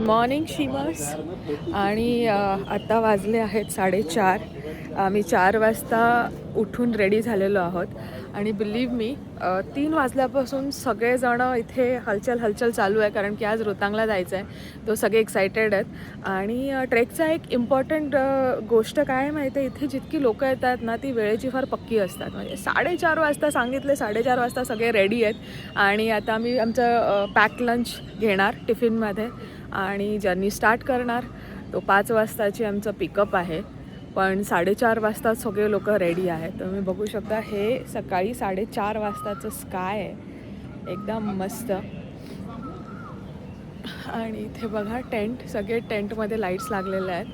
Morning शीमर्स. आणि आता वाजले आहेत 4:30. आम्ही 4 वाजता उठून रेडी झालेलो आहोत आणि बिलीव्ह मी 3 वाजल्यापासून सगळेजण इथे हलचल चालू आहे, कारण की आज रोहतांगला जायचं आहे. तो सगळे एक्सायटेड आहेत. आणि ट्रेकचा एक इम्पॉर्टंट गोष्ट काय आहे माहिती आहे, इथे जितकी लोकं येतात ना ती वेळेची फार पक्की असतात. म्हणजे 4:30 वाजता सांगितले, 4:30 वाजता सगळे रेडी आहेत. आणि आता आम्ही आमचं पॅक लंच घेणार टिफिनमध्ये आणि जर्नी स्टार्ट करणार. तो 5 वाजताची आमचं पिकअप आहे, पण 4:30 वाजता सगळे लोक रेडी आहेत. तुम्ही बघू शकता हे सकाळी 4:30 वाजताचं स्काय आहे, एकदम मस्त. आणि इथे बघा सगळे टेंटमध्ये लाईट्स लागलेले आहेत.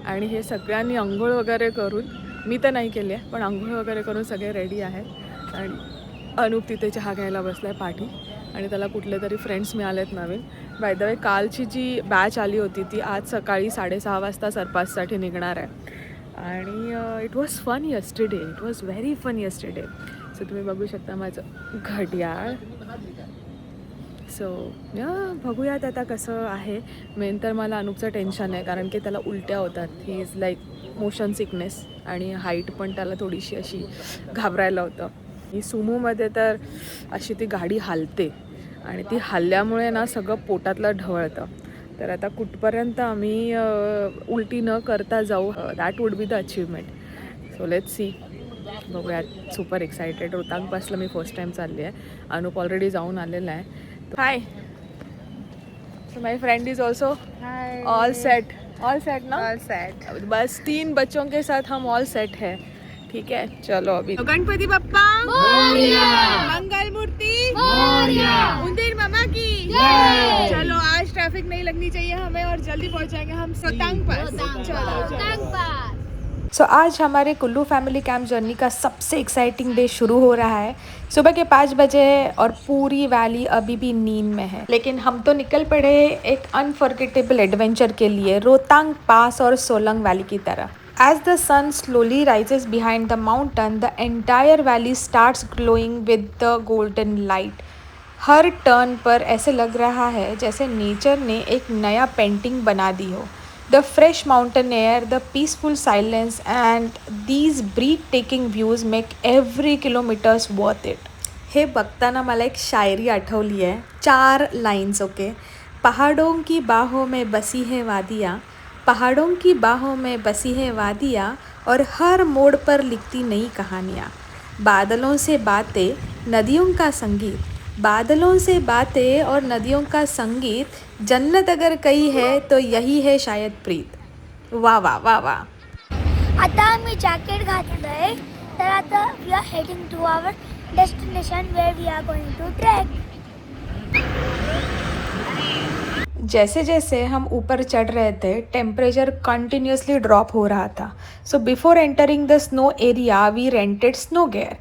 आणि हे सगळ्यांनी अंघोळ वगैरे करून, मी तर नाही केली आहे पण अंघोळ वगैरे करून सगळे रेडी आहेत. आणि अनूप तिथे चहा घ्यायला बसला आहे पाठी, आणि त्याला कुठले तरी फ्रेंड्स मिळालेत नवीन. बाय द वे कालची जी बॅच आली होती ती आज सकाळी 6:30 वाजता सरपाससाठी निघणार आहे. आणि it was fun yesterday, it was very fun yesterday. So तुम्ही बघू शकता माझं घड्याळ. सो बघूयात आता कसं आहे. मेन तर मला अनूपचं टेन्शन आहे, कारण की त्याला उलट्या होतात. He is like motion sickness, आणि हाईट पण त्याला थोडीशी अशी घाबरायला होतं. ही सुमोमध्ये तर अशी ती गाडी हालते, आणि ती हल्ल्यामुळे ना सगळं पोटातलं ढवळतं. तर आता कुठपर्यंत आम्ही उलटी न करता जाऊ, that would be the achievement. So let's see, बघूयात. Super excited. रोहतांगपासला मी फर्स्ट टाईम चालली आहे. अनूप ऑलरेडी जाऊन आलेला आहे. Hi, so my friend is also all set ना? All set. बस 3 बच्चों के साथ हम ऑल सेट है. ठीक है, चलो अभी. गणपति बप्पा मंगल मूर्ति उंदीर मामा की चलो, आज ट्रैफिक नहीं लगनी चाहिए हमें और जल्दी पहुंचाएंगे हम रोहतांग पास. चलो. सो आज हमारे कुल्लू फैमिली कैंप जर्नी का सबसे एक्साइटिंग डे शुरू हो रहा है. सुबह के 5 बजे है और पूरी वैली अभी भी नींद में है, लेकिन हम तो निकल पड़े एक अनफॉरगेटेबल एडवेंचर के लिए रोहतांग पास और सोलंग वैली की तरफ. As the sun slowly rises behind the mountain, the entire valley starts glowing with the golden light. हर टर्न पर ऐसे लग रहा है जैसे नेचर ने एक नया पेंटिंग बना दी हो. The fresh mountain air, the peaceful silence and these breathtaking views make every kilometers worth it. हे बघताना मला एक शायरी आठवली आहे. 4 लाइन्स. ओके. पहाड़ों की बाहों में बसी है वादियाँ, पहाड़ों की बाहों में बसी है वादियाँ, और हर मोड़ पर लिखती नई कहानियाँ. बादलों से बातें, नदियों का संगीत, बादलों से बातें और नदियों का संगीत, जन्नत अगर कही है तो यही है शायद प्रीत. वाह वाह वाह वाह. आता आम्ही जॅकेट घातलंय, तर आता we are heading to our destination where we are going to trek. जैसे जैसे हम ऊपर चढ़ रहे थे टेम्परेचर कंटिन्यूसली ड्रॉप हो रहा था. So before entering the snow area we rented snow gear.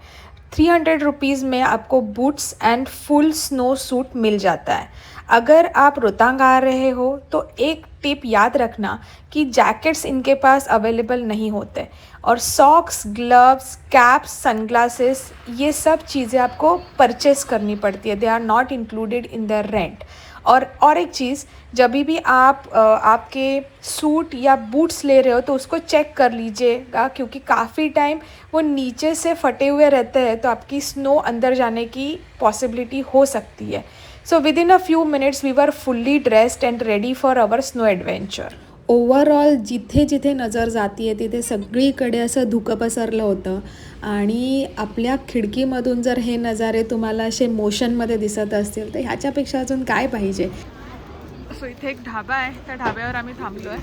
300 rupees में आपको boots and full snow suit मिल जाता है. अगर आप रोहतांग आ रहे हो तो एक टिप याद रखना कि जैकेट्स इनके पास अवेलेबल नहीं होते, और सॉक्स, ग्लव्स, कैप्स, सनग्लासेस, ये सब चीज़ें आपको परचेस करनी पड़ती है. They are not included in the rent. और एक चीज़, जब भी आप आपके सूट या बूट्स ले रहे हो तो उसको चेक कर लीजिएगा, क्योंकि काफ़ी टाइम वो नीचे से फटे हुए रहते हैं, तो आपकी स्नो अंदर जाने की पॉसिबिलिटी हो सकती है. So within a few minutes we were fully dressed and ready for our snow adventure. Overall जिथे जिथे नजर जाते आहे तिथे सगळीकडे असं धुकं पसरलं होतं. आणि आपल्या खिडकीमधून जर हे नजारे तुम्हाला असे मोशनमध्ये दिसत असतील तर ह्याच्यापेक्षा अजून काय पाहिजे. सो इथे एक ढाबा आहे, त्या ढाब्यावर आम्ही थांबलो आहे.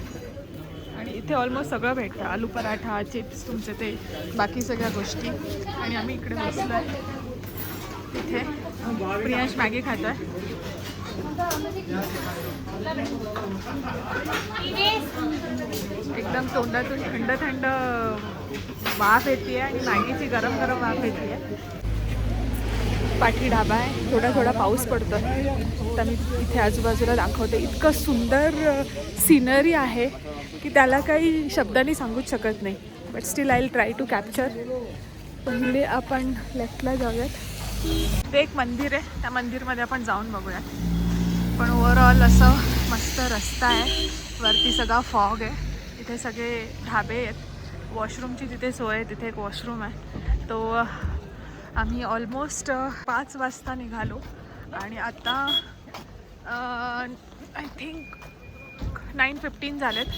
आणि इथे ऑलमोस्ट सगळं भेटतं, आलू पराठा, चिप्स, तुमचे ते बाकी सगळ्या गोष्टी. आणि आम्ही इकडे बसलो आहे. इथे प्रियांश मॅगी खातो आहे. एकदम तोंडातून थंड थंड वाफ येते आणि मॅगीची गरम गरम वाफ येते. पाठी ढाबा आहे, थोडा थोडा पाऊस पडतो. तर मी इथे आजूबाजूला दाखवते. इतकं सुंदर सिनरी आहे की त्याला काही शब्दांनी सांगूच शकत नाही. But still I will try to capture. पहिले आपण लेफ्टला जाऊयात. ते एक मंदिर आहे, त्या मंदिरमध्ये आपण जाऊन बघूयात. पण ओव्हरऑल असं मस्त रस्ता आहे, वरती सगळा फॉग आहे, इथे सगळे ढाबे आहेत, वॉशरूमची तिथे सोय आहे, तिथे एक वॉशरूम आहे. तो आम्ही ऑलमोस्ट 5 वाजता निघालो आणि आता आय थिंक 9:15 झालेत.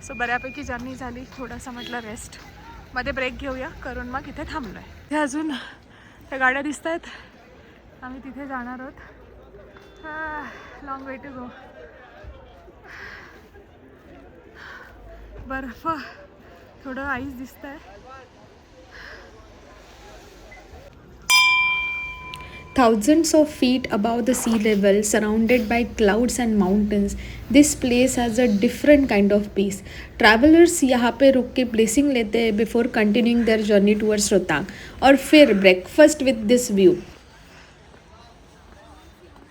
सो बऱ्यापैकी जर्नी झाली. थोडासा म्हटलं रेस्ट मध्ये ब्रेक घेऊया करून मग इथे थांबलो आहे. इथे अजून त्या गाड्या दिसत आहेत, आम्ही तिथे जाणार आहोत. Long way to go. बर्फ, थोडं आईस दिसत आहे. Thousands of feet above the sea level, surrounded by clouds and mountains, this place has a different kind of peace. Travelers यहाँ पे रुक के blessing लेते हैं before continuing their journey towards Rohtang, और फिर breakfast with this view.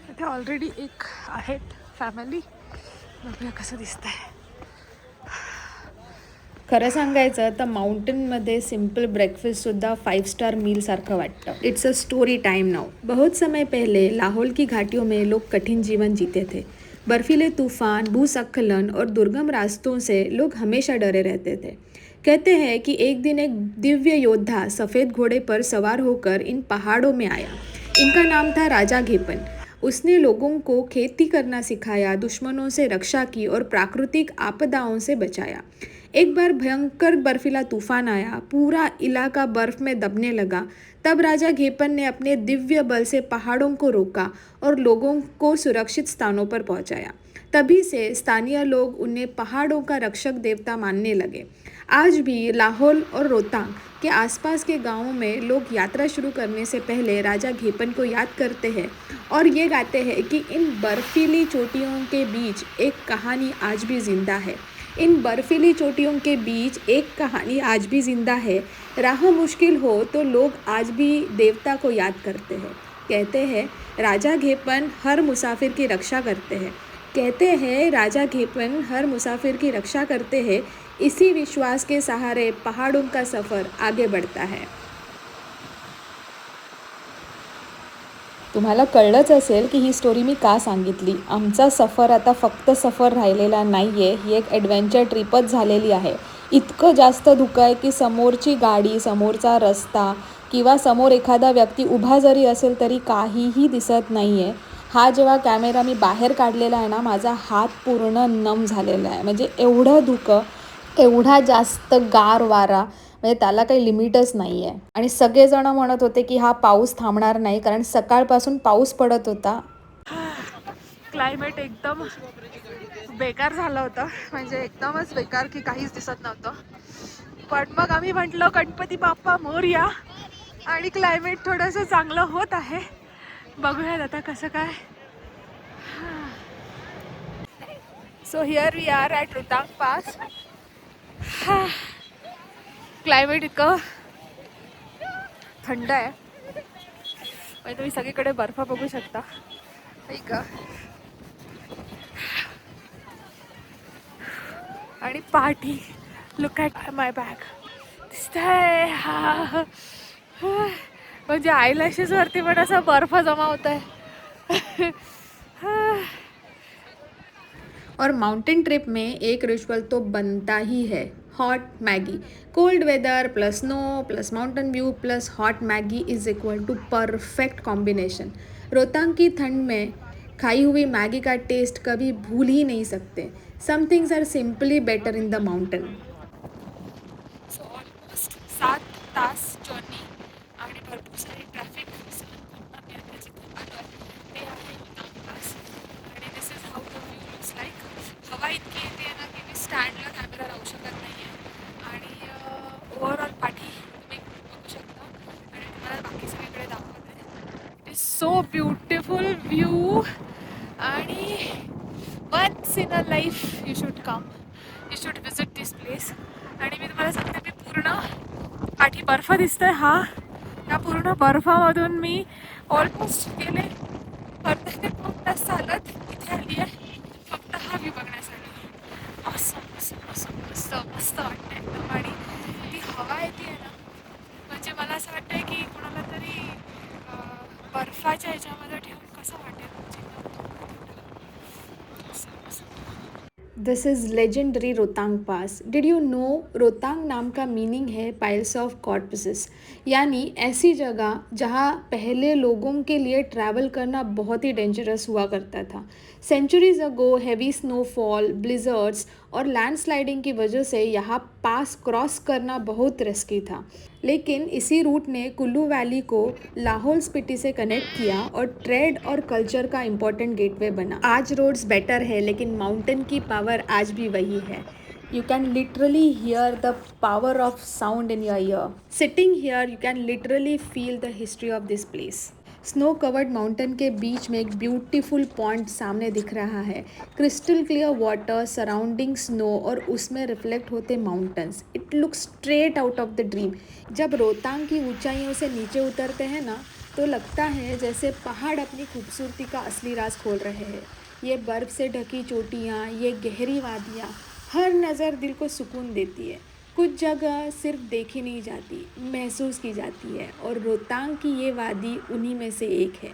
इथे already एक आहेत family, बघूया कसं दिसतंय. खरं सांगायचं तर माउंटेनमध्ये सिंपल ब्रेकफास्टसुद्धा 5 स्टार मील सारखं वाटतं. It's a story time now. बहुत समय पहले लाहौल की घाटियों में लोग कठिन जीवन जीते थे. बर्फीले तूफान, भूस्खलन और दुर्गम रास्तों से लोग हमेशा डरे रहते थे. कहते हैं कि एक दिन एक दिव्य योद्धा सफ़ेद घोड़े पर सवार होकर इन पहाड़ों में आया. इनका नाम था राजा घेपन. उसने लोगों को खेती करना सिखाया, दुश्मनों से रक्षा की और प्राकृतिक आपदाओं से बचाया. एक बार भयंकर बर्फीला तूफान आया, पूरा इलाका बर्फ में दबने लगा. तब राजा घेपन ने अपने दिव्य बल से पहाड़ों को रोका और लोगों को सुरक्षित स्थानों पर पहुंचाया. तभी से स्थानीय लोग उन्हें पहाड़ों का रक्षक देवता मानने लगे. आज भी लाहौल और रोहतांग के आसपास के गांवों में लोग यात्रा शुरू करने से पहले राजा घेपन को याद करते हैं और ये गाते हैं कि इन बर्फीली चोटियों के बीच एक कहानी आज भी जिंदा है. इन बर्फीली चोटियों के बीच एक कहानी आज भी जिंदा है. राह मुश्किल हो तो लोग आज भी देवता को याद करते हैं. कहते हैं राजा घेपन हर मुसाफिर की रक्षा करते हैं. कहते हैं राजा घेपन हर मुसाफिर की रक्षा करते हैं. इसी विश्वास के सहारे पहाड़ों का सफ़र आगे बढ़ता है. तुम्हाला कळलंच असेल की ही स्टोरी मी का सांगितली. आमचा सफर आता फक्त सफर राहिलेला नाही आहे, ही एक ॲडव्हेंचर ट्रिपच झालेली आहे. इतकं जास्त धुकं आहे की समोरची गाडी, समोरचा रस्ता किंवा समोर एखादा व्यक्ती उभा जरी असेल तरी काहीही दिसत नाही आहे. हा जेव्हा कॅमेरा मी बाहेर काढलेला आहे ना, माझा हात पूर्ण नम झालेला आहे. म्हणजे एवढं धुकं, एवढा जास्त गार वारा, म्हणजे त्याला काही लिमिटच नाही आहे. आणि सगळेजण म्हणत होते की हा पाऊस थांबणार नाही, कारण सकाळपासून पाऊस पडत होता. क्लायमेट एकदम बेकार झालं होतं, म्हणजे एकदमच बेकार की काहीच दिसत नव्हतं. पण मग आम्ही म्हटलं गणपती बाप्पा मोरया, आणि क्लायमेट थोडंसं चांगलं होत आहे. बघूयात आता कसं काय. So here we are at Rohtang pass. Climate इतकं थंड आहे, म्हणजे तुम्ही सगळीकडे बर्फ बघू शकता. ऐक, आणि पाठी लुक ॲट माय बॅग दिसतंय. म्हणजे आयलॅशेसवरती पण असा बर्फ जमा होत आहे. और माउंटेन ट्रिप में एक रिचुअल तो बनता ही है, hot Maggi. Cold weather plus snow plus mountain view plus hot Maggi is equal to perfect combination. Rohtang की ठंड में खाई हुई मैगी का टेस्ट कभी भूल ही नहीं सकते. Some things are simply better in the mountain. So almost 7 तास जर्नी आणि भरपूर सारी ट्रॅफिक सहन करून आम्ही आता जिथे आलो ते आहे रोहतांग पास. आणि this is how the view looks like. हवा इतकी येते ना की मी स्टँडला कॅमेरा लावू शकत नाही आहे. आणि ओव्हरऑल पाठी तुम्ही बघू शकता आणि तुम्हाला बाकी सगळीकडे दाखवते. It is so beautiful view, आणि once in a life you should come, you should visit this place. आणि मी तुम्हाला सांगते, मी पूर्ण पाठी बर्फ दिसतोय हा, या पूर्ण बर्फामधून मी ऑलमोस्ट गेले अर्धा ते 2 तास चालत इथे आली आहे फक्त हा व्ह्यू बघण्यासाठी. असं मस्त मस्त वाटतं एकदम. आणि ती हवा येते आहे ना, म्हणजे मला असं वाटतंय की कोणाला तरी बर्फाच्या ह्याच्यामध्ये ठेवून कसं वाटेल, म्हणजे असं this is legendary Rohtang pass. Did you know Rohtang नाम का मीनिंग है पाइल्स ऑफ कॉर्पसेस, यानी ऐसी जगह जहाँ पहले लोगों के लिए ट्रैवल करना बहुत ही डेंजरस हुआ करता था. सेंचुरीज अगो हैवी स्नोफॉल, ब्लिजर्ड्स और लैंडस्लाइडिंग की वजह से यहाँ पास क्रॉस करना बहुत रिस्की था. लेकिन इसी रूट ने कुल्लू वैली को लाहौल स्पीति से कनेक्ट किया और ट्रेड और कल्चर का इम्पोर्टेंट गेटवे बना. आज रोड्स बेटर है लेकिन माउंटेन की पावर आज भी वही है. You can literally hear the power of sound in your ear. Sitting here, you can literally feel the history of this place. Snow covered mountain K beach में एक beautiful point सामने दिख रहा है. Crystal clear water surrounding snow और उसमें reflect होते mountains. It looks straight out of the dream. जब रोहतांग की ऊंचाइयों से नीचे उतरते हैं ना तो लगता है जैसे पहाड़ अपनी खूबसूरती का असली राज खोल रहे हैं. ये बर्फ़ से ढकी चोटियाँ, ये गहरी वादियाँ, हर नज़र दिल को सुकून देती है. कुछ जगह सिर्फ देखी नहीं जाती, महसूस की जाती है और रोहतांग की ये वादी उन्हीं में से एक है.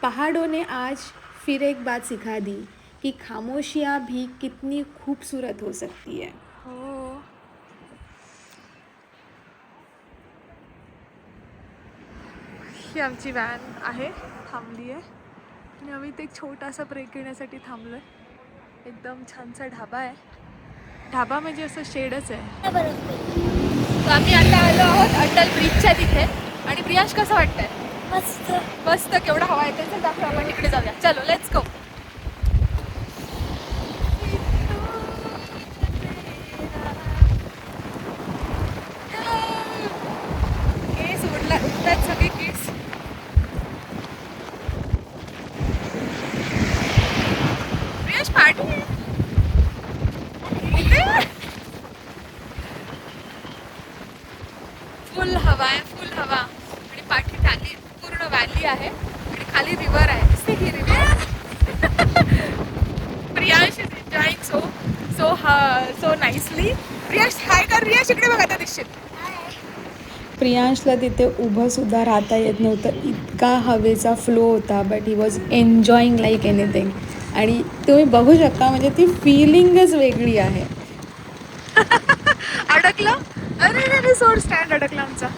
पहाड़ों ने आज फिर एक बात सिखा दी कि खामोशियाँ भी कितनी खूबसूरत हो सकती है. हो, ही आमची व्हॅन आहे, थांबली आहे आणि आम्ही इथे एक छोटासा ब्रेक घेण्यासाठी थांबलो आहे. एकदम छानसा ढाबा आहे. ढाबा म्हणजे असं शेडच आहे. तर आम्ही आता आलो आहोत अटल ब्रिजच्या तिथे. आणि प्रियांश कसं वाटतंय? मस्त. मस्त. केवढा हवा येते. चल दाखव, आपण तिकडे जाऊया. चलो लेट्स गो. केस उडतात सगळे केस. प्रियांश पाठी फुल हवा आहे, फुल हवा. आणि पाठी खाली पूर्ण व्हॅली आहे आणि खाली रिव्हर आहे. दिसते ही river. Priyansh is enjoying so nicely. Priyansh hi कर. प्रियांश इकडे बघ, आता दिसशील. प्रियांशला तिथे उभं सुद्धा राहता येत नव्हतं, इतका हवेचा फ्लो होता. But he was enjoying like anything. आणि तुम्ही बघू शकता म्हणजे ती फिलिंगच वेगळी आहे. अडकलं. अरे सोड, स्टँड अडकला आमचा.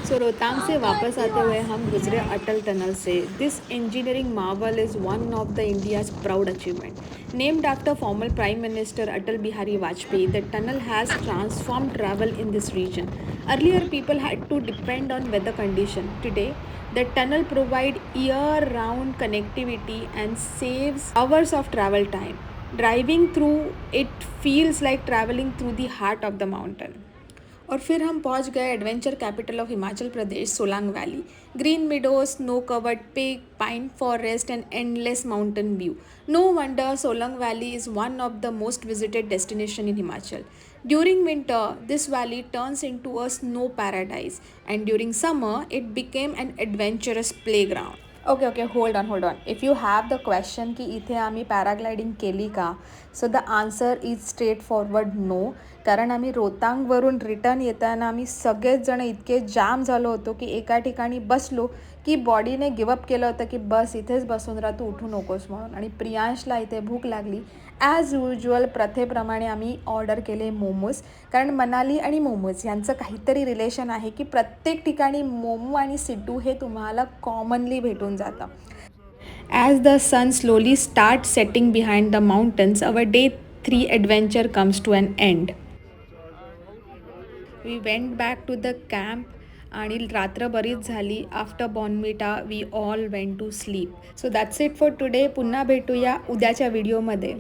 सो रोहतांग से वापस आते हुए हम गुजरे Atal tunnel say. This engineering Marvel is one of the India's proud achievement. Named after former prime minister Atal Bihari Vajpayee, the tunnel has transformed travel in this region. Earlier, people had to depend on weather condition. Today, the tunnel provides year-round connectivity and saves hours of travel time. Driving through it feels like traveling through the heart of the mountain. और फिर हम पहुंच गए adventure capital of Himachal Pradesh, Solang valley. Green meadow, snow covered peak, pine forest and endless mountain view. No wonder Solang valley is one of the most visited destination in Himachal. During winter, this valley turns into a snow paradise, and during summer, it became an adventurous playground. Okay hold on. If you have the question की इथे आम्ही paragliding केली का, so the answer is straight forward no. कारण आम्ही रोहतांगवरून return येताना आम्ही सगळेच जण इतके जाम झालो होतो की एका ठिकाणी बसलो की बॉडीने गिवअप केलं होतं की बस इथेच बसून राहा, तू उठू नकोस म्हणून. आणि प्रियांशला इथे भूक लागली. ॲज युज्युअल प्रथेप्रमाणे आम्ही ऑर्डर केले मोमोज. कारण मनाली आणि मोमोज यांचं काहीतरी रिलेशन आहे की प्रत्येक ठिकाणी मोमो आणि सिड्डू हे तुम्हाला कॉमनली भेटून जातं. As the sun slowly start setting behind the mountains, our day 3 adventure comes to an end. We went back to the camp आणि रात्र बरीच झाली. After Bournvita we all went to sleep. So that's it for today. पुन्हा भेटूया उद्याच्या व्हिडिओमध्ये.